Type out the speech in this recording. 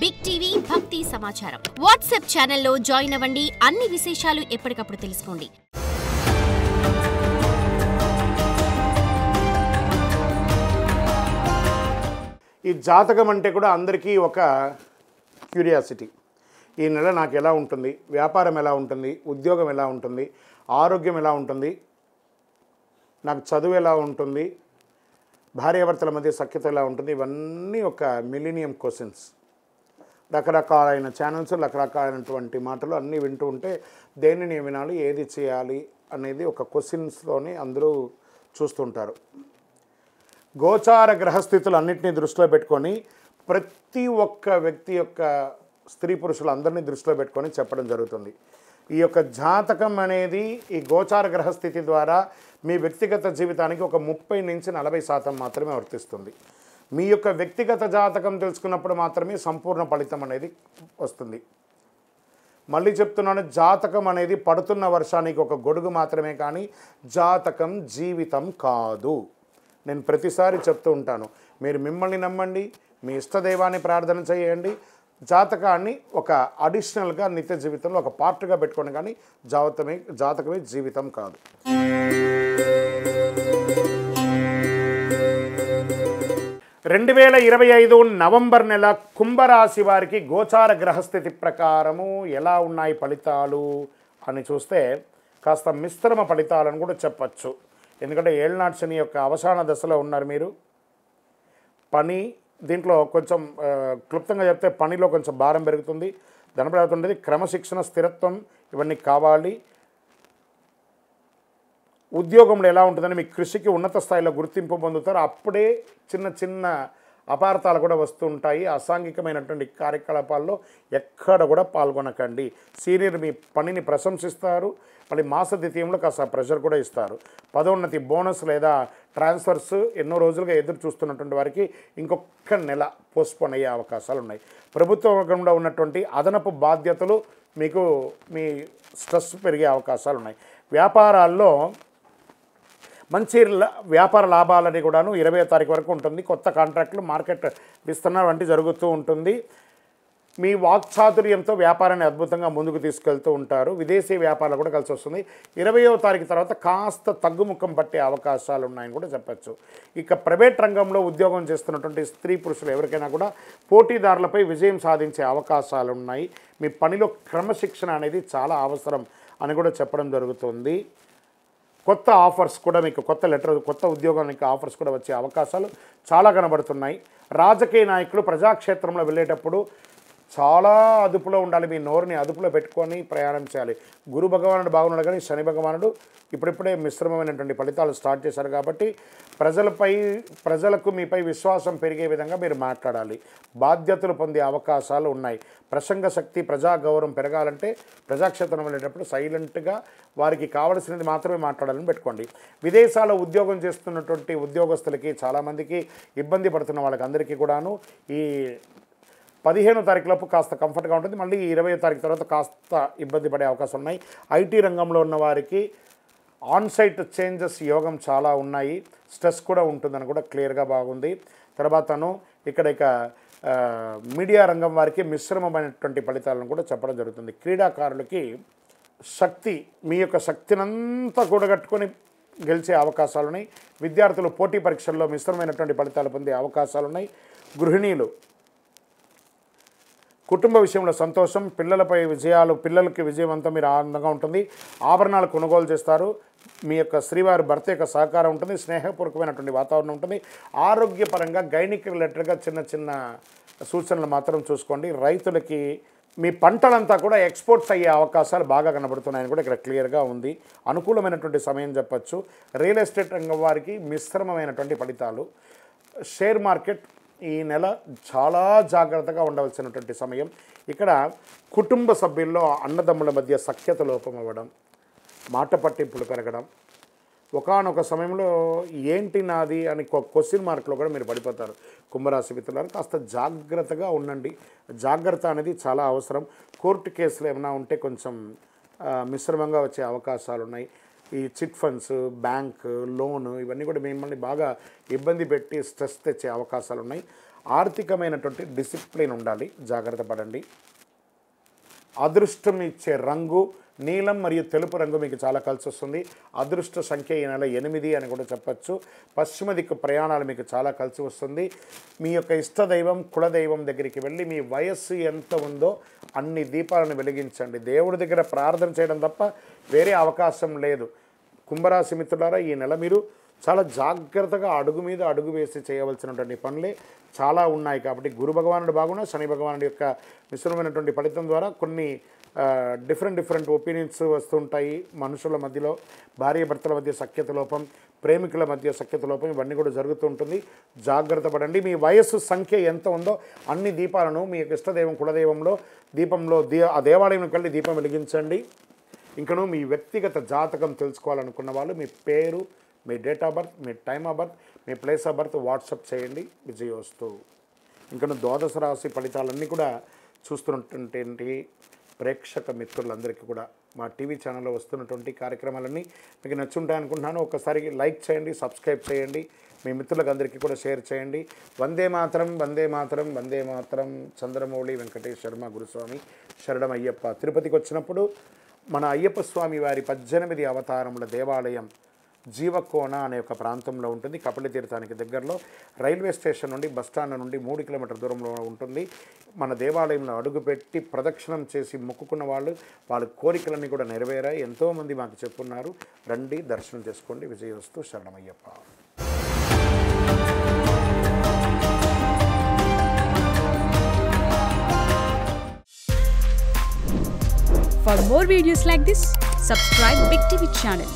Big TV భక్తి సమాచారం WhatsApp ఛానల్లో జాయిన్ అవ్వండి. అన్ని విశేషాలు ఎప్పటికప్పుడు తెలుసుకోండి. ఈ జాతకం అంటే కూడా అందరికీ ఒక క్యూరియాసిటీ. ఈ నెల నాకు ఎలా ఉంటుంది, వ్యాపారం ఎలా ఉంటుంది, ఉద్యోగం ఎలా ఉంటుంది, ఆరోగ్యం ఎలా ఉంటుంది, నాకు చదువు ఎలా ఉంటుంది, భార్యాభర్తల మధ్య సఖ్యత ఎలా ఉంటుంది, ఇవన్నీ ఒక మిలీనియం క్వశ్చన్స్. రకరకాలైన ఛానల్స్, రకరకాలైనటువంటి మాటలు అన్నీ వింటూ ఉంటే దేనిని వినాలి, ఏది చేయాలి అనేది ఒక క్వశ్చన్స్తోనే అందరూ చూస్తుంటారు. గోచార గ్రహస్థితులు అన్నింటినీ దృష్టిలో పెట్టుకొని ప్రతి ఒక్క వ్యక్తి యొక్క స్త్రీ పురుషులు అందరినీ దృష్టిలో పెట్టుకొని చెప్పడం జరుగుతుంది. ఈ యొక్క జాతకం అనేది ఈ గోచార గ్రహస్థితి ద్వారా మీ వ్యక్తిగత జీవితానికి ఒక 30 నుంచి 40% మాత్రమే వర్తిస్తుంది. మీ యొక్క వ్యక్తిగత జాతకం తెలుసుకున్నప్పుడు మాత్రమే సంపూర్ణ ఫలితం అనేది వస్తుంది. మళ్ళీ చెప్తున్నాను, జాతకం అనేది పడుతున్న వర్షానికి ఒక గొడుగు మాత్రమే, కానీ జాతకం జీవితం కాదు. నేను ప్రతిసారి చెప్తూ ఉంటాను, మీరు మిమ్మల్ని నమ్మండి, మీ ఇష్టదైవాన్ని ప్రార్థన చేయండి, జాతకాన్ని ఒక అడిషనల్గా నిత్య జీవితంలో ఒక పార్ట్గా పెట్టుకోండి, కానీ జాతకమే జీవితం కాదు. నవంబర్ నెల కుంభరాశి వారికి గోచార గ్రహస్థితి ప్రకారము ఎలా ఉన్నాయి ఫలితాలు అని చూస్తే కాస్త మిశ్రమ ఫలితాలను కూడా చెప్పచ్చు. ఎందుకంటే ఏళ్ళనాటి శని యొక్క అవసాన దశలో ఉన్నారు మీరు. పని దీంట్లో కొంచెం క్లుప్తంగా చెప్తే పనిలో కొంచెం భారం పెరుగుతుంది, ధనప్రాప్తి, క్రమశిక్షణ, స్థిరత్వం ఇవన్నీ కావాలి. ఉద్యోగంలో ఎలా ఉంటుందని మీ కృషికి ఉన్నత స్థాయిలో గుర్తింపు పొందుతారు. అప్పుడే చిన్న చిన్న అపార్థాలు కూడా వస్తుంటాయి. అసాంఘికమైనటువంటి కార్యకలాపాల్లో ఎక్కడ కూడా పాల్గొనకండి. సీనియర్ మీ పనిని ప్రశంసిస్తారు, మళ్ళీ మాస ద్వితీయంలో కాస్త ప్రెషర్ కూడా ఇస్తారు. పదోన్నతి, బోనస్ లేదా ట్రాన్స్ఫర్స్ ఎన్నో రోజులుగా ఎదురు చూస్తున్నటువంటి వారికి ఇంకొక నెల పోస్ట్పోన్ అయ్యే అవకాశాలు ఉన్నాయి. ప్రభుత్వ వర్గంలో ఉన్నటువంటి అదనపు బాధ్యతలు మీకు మీ స్ట్రెస్ పెరిగే అవకాశాలు ఉన్నాయి. వ్యాపారాల్లో మంచి వ్యాపార లాభాలని కూడాను 20వ తారీఖు వరకు ఉంటుంది. కొత్త కాంట్రాక్టులు, మార్కెట్ విస్తరణ వంటి జరుగుతూ ఉంటుంది. మీ వాక్చాతుర్యంతో వ్యాపారాన్ని అద్భుతంగా ముందుకు తీసుకెళ్తూ ఉంటారు. విదేశీ వ్యాపారాలు కూడా కలిసి వస్తుంది. 20వ తారీఖు తర్వాత కాస్త తగ్గుముఖం పట్టే అవకాశాలు ఉన్నాయని కూడా చెప్పచ్చు. ఇక ప్రైవేట్ రంగంలో ఉద్యోగం చేస్తున్నటువంటి స్త్రీ పురుషులు ఎవరికైనా కూడా పోటీదారులపై విజయం సాధించే అవకాశాలు ఉన్నాయి. మీ పనిలో క్రమశిక్షణ అనేది చాలా అవసరం అని కూడా చెప్పడం జరుగుతుంది. కొత్త ఆఫర్స్ కూడా మీకు కొత్త ఉద్యోగానికి ఆఫర్స్ కూడా వచ్చే అవకాశాలు చాలా కనబడుతున్నాయి. రాజకీయ నాయకులు ప్రజాక్షేత్రంలో వెళ్ళేటప్పుడు చాలా అదుపులో ఉండాలి. మీ నోరుని అదుపులో పెట్టుకొని ప్రయాణం చేయాలి. గురు భగవానుడు బాగున్నాడు, కానీ శని భగవానుడు ఇప్పుడిప్పుడే మిశ్రమమైనటువంటి ఫలితాలు స్టార్ట్ చేశారు. కాబట్టి ప్రజలకు మీపై విశ్వాసం పెరిగే విధంగా మీరు మాట్లాడాలి. బాధ్యతలు పొందే అవకాశాలు ఉన్నాయి. ప్రసంగ శక్తి, ప్రజా గౌరవం పెరగాలంటే ప్రజాక్షేత్రం వెళ్ళేటప్పుడు సైలెంట్గా వారికి కావలసినది మాత్రమే మాట్లాడాలని పెట్టుకోండి. విదేశాల్లో ఉద్యోగం చేస్తున్నటువంటి ఉద్యోగస్తులకి చాలామందికి ఇబ్బంది పడుతున్న వాళ్ళకి అందరికీ కూడాను ఈ 15వ తారీఖులోపు కాస్త కంఫర్ట్గా ఉంటుంది. మళ్ళీ 20వ తారీఖు తర్వాత కాస్త ఇబ్బంది పడే అవకాశం ఉన్నాయి. ఐటీ రంగంలో ఉన్న వారికి ఆన్సైట్ చేంజెస్ యోగం చాలా ఉన్నాయి. స్ట్రెస్ కూడా ఉంటుందని కూడా క్లియర్గా బాగుంది. తర్వాతను ఇక మీడియా రంగం వారికి మిశ్రమమైనటువంటి ఫలితాలను కూడా చెప్పడం జరుగుతుంది. క్రీడాకారులకి మీ యొక్క శక్తినంతా కూడగట్టుకొని గెలిచే అవకాశాలు ఉన్నాయి. విద్యార్థులు పోటీ పరీక్షల్లో మిశ్రమమైనటువంటి ఫలితాలు పొందే అవకాశాలు ఉన్నాయి. గృహిణీలు కుటుంబ విషయంలో సంతోషం, పిల్లలకి విజయవంతం, మీరు ఆనందంగా ఉంటుంది. ఆభరణాలు కొనుగోలు చేస్తారు. మీ యొక్క శ్రీవారి భర్త యొక్క సహకారం ఉంటుంది. స్నేహపూర్వకమైనటువంటి వాతావరణం ఉంటుంది. ఆరోగ్యపరంగా గైనిక్ రిలేటెడ్గా చిన్న చిన్న సూచనలు మాత్రం చూసుకోండి. రైతులకి మీ పంటలంతా కూడా ఎక్స్పోర్ట్స్ అయ్యే అవకాశాలు బాగా కనబడుతున్నాయని కూడా ఇక్కడ క్లియర్గా ఉంది. అనుకూలమైనటువంటి సమయం చెప్పచ్చు. రియల్ ఎస్టేట్ రంగం వారికి మిశ్రమమైనటువంటి ఫలితాలు. షేర్ మార్కెట్ ఈ నెల చాలా జాగ్రత్తగా ఉండవలసినటువంటి సమయం. ఇక్కడ కుటుంబ సభ్యుల్లో అన్నదమ్ముల మధ్య సఖ్యత లోపం అవ్వడం, మాట పట్టింపులు పెరగడం, ఒకానొక సమయంలో ఏంటి నాది అని క్వశ్చన్ మార్క్లో కూడా మీరు పడిపోతారు. కుంభరాశి మిత్రులారు కాస్త జాగ్రత్తగా ఉండండి. జాగ్రత్త అనేది చాలా అవసరం. కోర్టు కేసులు ఏమైనా ఉంటే కొంచెం మిశ్రమంగా వచ్చే అవకాశాలు ఉన్నాయి. ఈ చిట్ ఫండ్స్, బ్యాంక్ లోన్ ఇవన్నీ కూడా మిమ్మల్ని బాగా ఇబ్బంది పెట్టి స్ట్రెస్ తెచ్చే అవకాశాలు ఉన్నాయి. ఆర్థికమైనటువంటి డిసిప్లిన్ ఉండాలి, జాగ్రత్త పడండి. అదృష్టం ఇచ్చే రంగు నీలం మరియు తెలుపు రంగు మీకు చాలా కలిసి వస్తుంది. అదృష్ట సంఖ్య ఈ నెల 8 అని కూడా చెప్పచ్చు. పశ్చిమ దిక్కు ప్రయాణాలు మీకు చాలా కలిసి వస్తుంది. మీ యొక్క ఇష్టదైవం కులదైవం దగ్గరికి వెళ్ళి మీ వయస్సు ఎంత ఉందో అన్ని దీపాలను వెలిగించండి. దేవుడి దగ్గర ప్రార్థన చేయడం తప్ప వేరే అవకాశం లేదు. కుంభరాశి మిత్రులారా, ఈ నెల మీరు చాలా జాగ్రత్తగా అడుగు మీద అడుగు వేసి చేయవలసినటువంటి పనులే చాలా ఉన్నాయి. కాబట్టి గురు భగవానుడు బాగున్నా శని భగవానుడి యొక్క మిశ్రమైనటువంటి ఫలితం ద్వారా కొన్ని డిఫరెంట్ ఒపీనియన్స్ వస్తుంటాయి. మనుషుల మధ్యలో భార్యాభర్తల మధ్య సఖ్యత లోపం, ప్రేమికుల మధ్య సఖ్యత లోపం, ఇవన్నీ కూడా జరుగుతూ ఉంటుంది. జాగ్రత్త పడండి. మీ వయస్సు సంఖ్య ఎంత ఉందో అన్ని దీపాలను మీ యొక్క ఇష్టదైవం కులదైవంలో దీపంలో ఆ దేవాలయంకి వెళ్ళి దీపం వెలిగించండి. ఇంకను మీ వ్యక్తిగత జాతకం తెలుసుకోవాలనుకున్న వాళ్ళు మీ పేరు, మీ డేట్ ఆఫ్ బర్త్, మీ టైమ్ ఆఫ్ బర్త్, మీ ప్లేస్ ఆఫ్ బర్త్ వాట్సాప్ చేయండి. విజయోస్తు. ఇంకను ద్వాదశ రాశి ఫలితాలన్నీ కూడా చూస్తున్నటువంటి ప్రేక్షక మిత్రులందరికీ కూడా మా టీవీ ఛానల్లో వస్తున్నటువంటి కార్యక్రమాలన్నీ మీకు నచ్చుంటాయనుకుంటున్నాను. ఒకసారి లైక్ చేయండి, సబ్స్క్రైబ్ చేయండి, మీ మిత్రులకు అందరికీ కూడా షేర్ చేయండి. వందే మాతరం, వందే మాతరం, వందే మాతరం. చంద్రమౌళి వెంకటేష్ శర్మ గురుస్వామి శరణం అయ్యప్ప. తిరుపతికి వచ్చినప్పుడు మన అయ్యప్ప స్వామి వారి 18 అవతారముల దేవాలయం జీవకోన అనే ఒక ప్రాంతంలో ఉంటుంది. కపిలతీర్థానికి దగ్గరలో రైల్వే స్టేషన్ నుండి బస్టాండ్ నుండి 3 కిలోమీటర్ల దూరంలో ఉంటుంది. మన దేవాలయంలో అడుగుపెట్టి ప్రదక్షిణం చేసి మొక్కుకున్న వాళ్ళ కోరికలన్నీ కూడా నెరవేరాయి. ఎంతోమంది మాకు చెప్పున్నారు. రండి, దర్శనం చేసుకోండి. విజయోస్తు. శరణమయ్యప్ప. For more videos like this, subscribe Big TV channel.